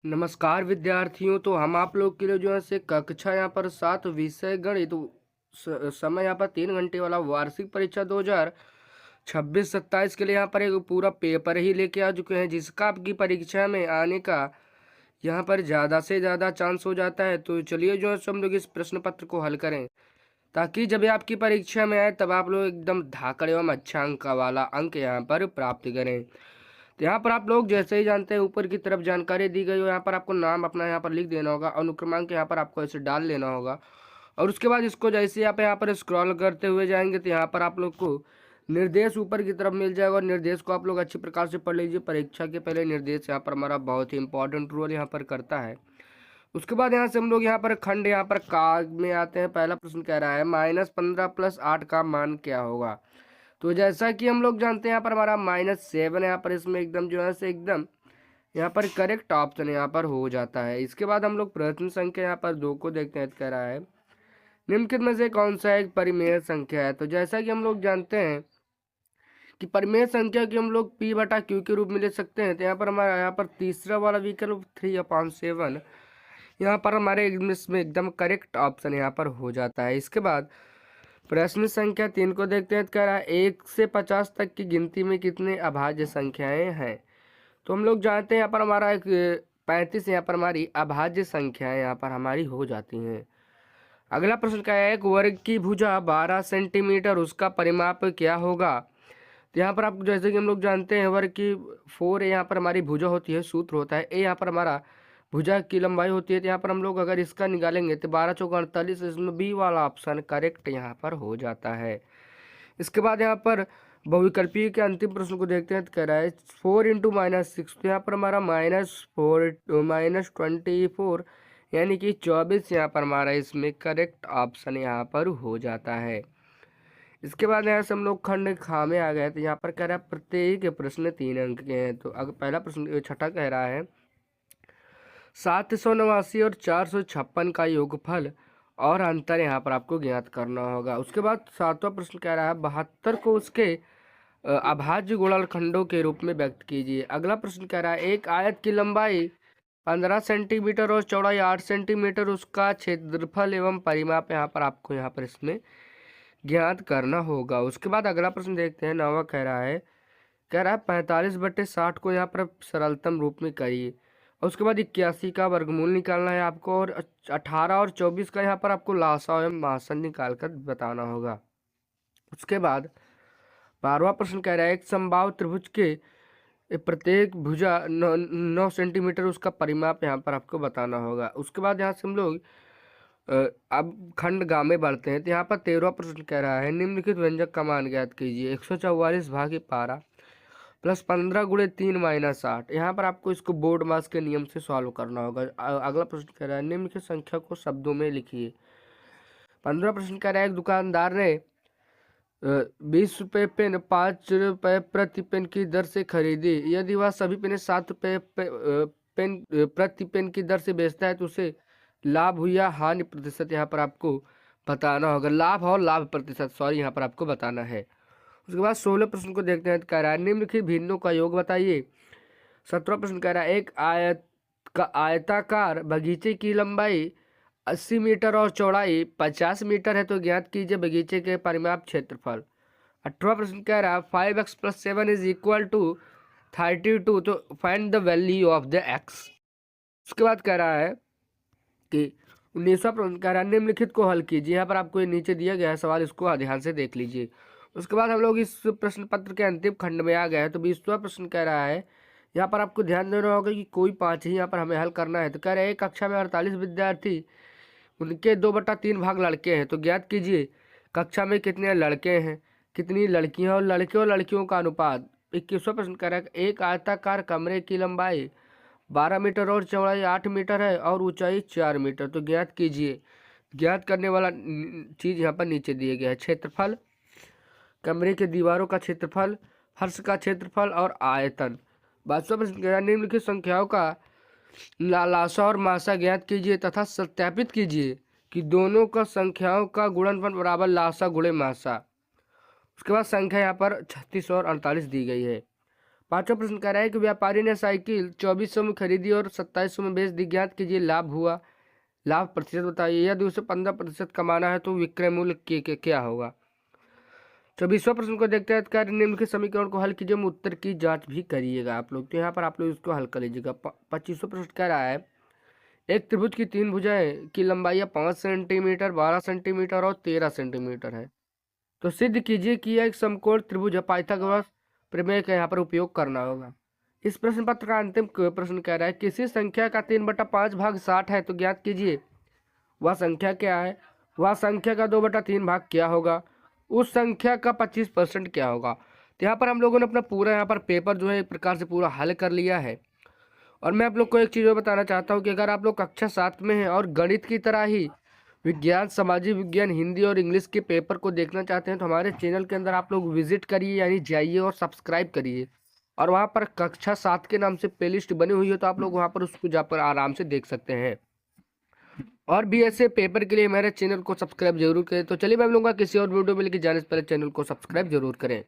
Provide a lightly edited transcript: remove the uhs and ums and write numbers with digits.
नमस्कार विद्यार्थियों। तो हम आप लोग के लिए जो है से कक्षा यहाँ पर 7 विषय गणित समय यहाँ पर 3 घंटे वाला वार्षिक परीक्षा 2026-27 के लिए यहाँ पर एक पूरा पेपर ही लेके आ चुके हैं, जिसका आपकी परीक्षा में आने का यहाँ पर ज़्यादा से ज़्यादा चांस हो जाता है। तो चलिए जो है हम लोग इस प्रश्न पत्र को हल करें, ताकि जब ये आपकी परीक्षा में आए तब आप लोग एकदम धाकड़ एवं अच्छा अंक वाला अंक यहाँ पर प्राप्त करें। तो यहाँ पर आप लोग जैसे ही जानते हैं ऊपर की तरफ जानकारी दी गई हो, यहाँ पर आपको नाम अपना यहाँ पर लिख देना होगा, अनुक्रमांक यहाँ पर आपको ऐसे डाल लेना होगा। और उसके बाद इसको जैसे आप यहाँ पर स्क्रॉल करते हुए जाएंगे तो यहाँ पर आप लोग को निर्देश ऊपर की तरफ मिल जाएगा, और निर्देश को आप लोग अच्छी प्रकार से पढ़ लीजिए। परीक्षा के पहले निर्देश यहाँ पर हमारा बहुत ही इंपॉर्टेंट रोल यहाँ पर करता है। उसके बाद यहाँ से हम लोग यहाँ पर खंड यहाँ पर का में आते हैं। पहला प्रश्न कह रहा है -15 + 8 का मान क्या होगा। तो जैसा कि हम लोग जानते हैं यहाँ पर हमारा -7 है, यहाँ पर इसमें एकदम जो है से एकदम यहाँ पर करेक्ट ऑप्शन यहाँ पर हो जाता है। इसके बाद हम लोग प्रश्न संख्या यहाँ पर 2 को देखते हैं। कह रहा है निम्नलिखित में से कौन सा एक परिमेय संख्या है। तो जैसा कि हम लोग जानते हैं कि परिमेय संख्या की हम लोग P/Q के रूप में ले सकते हैं। तो यहाँ पर हमारा यहाँ पर तीसरा वाला विकल्प 3/7 यहाँ पर हमारे इसमें एकदम करेक्ट ऑप्शन यहाँ पर हो जाता है। इसके बाद प्रश्न संख्या 3 को देखते हैं। तो कह रहा है 1 से 50 तक की गिनती में कितने अभाज्य संख्याएं हैं। तो हम लोग जानते हैं यहाँ पर हमारा एक 35 यहाँ पर हमारी अभाज्य संख्याएं यहाँ पर हमारी हो जाती हैं। अगला प्रश्न क्या है, एक वर्ग की भुजा 12 सेंटीमीटर, उसका परिमाप क्या होगा। तो यहाँ पर आप जैसे कि हम लोग जानते हैं वर्ग की 4 यहाँ पर हमारी भुजा होती है, सूत्र होता है ए यहाँ पर हमारा भुजा की लंबाई होती है। तो यहाँ पर हम लोग अगर इसका निकालेंगे तो 12 चौक 48, इसमें बी वाला ऑप्शन करेक्ट यहाँ पर हो जाता है। इसके बाद यहाँ पर बहुविकल्पीय के अंतिम प्रश्न को देखते हैं। तो कह रहा है 4 × -6, तो यहाँ पर हमारा -24 यानी कि 24 यहाँ पर हमारा इसमें करेक्ट ऑप्शन यहाँ पर हो जाता है। इसके बाद यहाँ से हम लोग खंड खा में आ गए। तो यहाँ पर कह रहा है प्रत्येक प्रश्न 3 अंक के हैं। तो अगर पहला प्रश्न छठा कह रहा है 789 और 456 का योगफल और अंतर यहाँ पर आपको ज्ञात करना होगा। उसके बाद 7वां प्रश्न कह रहा है 72 को उसके अभाज्य गुणनखंडों के रूप में व्यक्त कीजिए। अगला प्रश्न कह रहा है एक आयत की लंबाई 15 सेंटीमीटर और चौड़ाई 8 सेंटीमीटर, उसका क्षेत्रफल एवं परिमाप यहाँ पर आपको यहाँ पर इसमें ज्ञात करना होगा। उसके बाद अगला प्रश्न देखते हैं। 9वां कह रहा है 45/60 को यहाँ पर सरलतम रूप में करिए। और उसके बाद 81 का वर्गमूल निकालना है आपको, और 18 और 24 का यहाँ पर आपको लासा एवं मासन निकाल कर बताना होगा। उसके बाद 12वां प्रश्न कह रहा है एक समबाहु त्रिभुज के प्रत्येक भुजा 9 सेंटीमीटर, उसका परिमाप यहाँ पर आपको बताना होगा। उसके बाद यहाँ से हम लोग अब खंड गा में बढ़ते हैं। तो यहाँ पर 13वां प्रश्न कह रहा है निम्नलिखित व्यंजक का मान ज्ञात कीजिए। 144 भागे 12 + 15 × 3 - 8। यहाँ पर आपको इसको बोर्ड मास के नियम से सॉल्व करना होगा। अगला प्रश्न कह रहा है निम्नलिखित संख्या को शब्दों में लिखिए। 15वां प्रश्न कह रहा है एक दुकानदार ने 20 रुपये पेन 5 रुपये प्रति पेन की दर से खरीदी। यदि वह सभी पेन 7 रुपये पेन प्रति पेन की दर से बेचता है तो उसे लाभ हुई या हानि प्रतिशत यहाँ पर आपको बताना होगा। लाभ और लाभ प्रतिशत यहाँ पर आपको बताना है। उसके बाद 16 प्रश्न को देखते हैं। कह रहा है निम्नलिखित भिन्नों का योग बताइए। 17वां प्रश्न कह रहा है एक आयताकार बगीचे की लंबाई 80 मीटर और चौड़ाई 50 मीटर है, तो ज्ञात कीजिए बगीचे के परिमाप क्षेत्रफल। 18वां प्रश्न कह रहा है 5x + 7 = 32, तो find the value of the x। उसके बाद कह रहा है कि 19वां प्रश्न कह रहा है निम्नलिखित को हल कीजिए। यहाँ पर आपको ये नीचे दिया गया है सवाल, इसको ध्यान से देख लीजिए। उसके बाद हम लोग इस प्रश्न पत्र के अंतिम खंड में आ गए हैं। तो 20वां प्रश्न कह रहा है यहाँ पर आपको ध्यान देना होगा कि कोई 5 ही यहाँ पर हमें हल करना है। तो कह रहे हैं एक कक्षा में 48 विद्यार्थी, उनके 2/3 भाग लड़के हैं, तो ज्ञात कीजिए कक्षा में कितने लड़के हैं, कितनी लड़कियां, और लड़के और लड़कियों का अनुपात। 21वां प्रश्न कह रहा है एक आयताकार कमरे की लंबाई 12 मीटर और चौड़ाई 8 मीटर है और ऊंचाई 4 मीटर, तो ज्ञात कीजिए। ज्ञात करने वाला चीज यहाँ पर नीचे दिए गया है। क्षेत्रफल, कमरे के दीवारों का क्षेत्रफल, फर्श का क्षेत्रफल और आयतन। 22वां प्रश्न कह रहा है निम्नलिखित संख्याओं का लासा और मासा ज्ञात कीजिए तथा सत्यापित कीजिए कि दोनों का संख्याओं का गुणनफल बराबर लासा गुणे मासा। उसके बाद संख्या यहाँ पर 36 और 48 दी गई है। 5वां प्रश्न कह रहा है कि व्यापारी ने साइकिल 2400 में खरीदी और 2700 में बेच दी, ज्ञात कीजिए लाभ हुआ। लाभ प्रतिशत बताइए। यदि उसे 15% कमाना है तो विक्रय मूल्य क्या होगा। 24वां प्रश्न को देखते हैं। कार्य निम्न के समीकरण को हल कीजिए, उत्तर की जांच भी करिएगा आप लोग। तो यहाँ पर आप लोग इसको हल कर लीजिएगा। 25वां प्रश्न कह रहा है एक त्रिभुज की 3 भुजाएं की लंबाई 5 सेंटीमीटर, 12 सेंटीमीटर और 13 सेंटीमीटर है। तो सिद्ध कीजिए कि यह एक समकोण त्रिभुज है। पाइथागोरस प्रमेय का यहाँ पर उपयोग करना होगा। इस प्रश्न पत्र का अंतिम प्रश्न कह रहा है किसी संख्या का 3/5 भाग 60 है, तो ज्ञात कीजिए वह संख्या क्या है। वह संख्या का 2/3 भाग क्या होगा। उस संख्या का 25% क्या होगा। तो यहाँ पर हम लोगों ने अपना पूरा यहाँ पर पेपर जो है एक प्रकार से पूरा हल कर लिया है। और मैं आप लोग को एक चीज़ और बताना चाहता हूँ कि अगर आप लोग कक्षा 7 में हैं और गणित की तरह ही विज्ञान, सामाजिक विज्ञान, हिंदी और इंग्लिश के पेपर को देखना चाहते हैं तो हमारे चैनल के अंदर आप लोग विजिट करिए, यानी जाइए और सब्सक्राइब करिए। और वहाँ पर कक्षा 7 के नाम से प्लेलिस्ट बनी हुई है, तो आप लोग वहाँ पर उसको जाकर आराम से देख सकते हैं। और भी ऐसे पेपर के लिए मेरे चैनल को सब्सक्राइब जरूर करें। तो चलिए मैं मिलूंगा किसी और वीडियो में, लेके जाने से पहले चैनल को सब्सक्राइब जरूर करें।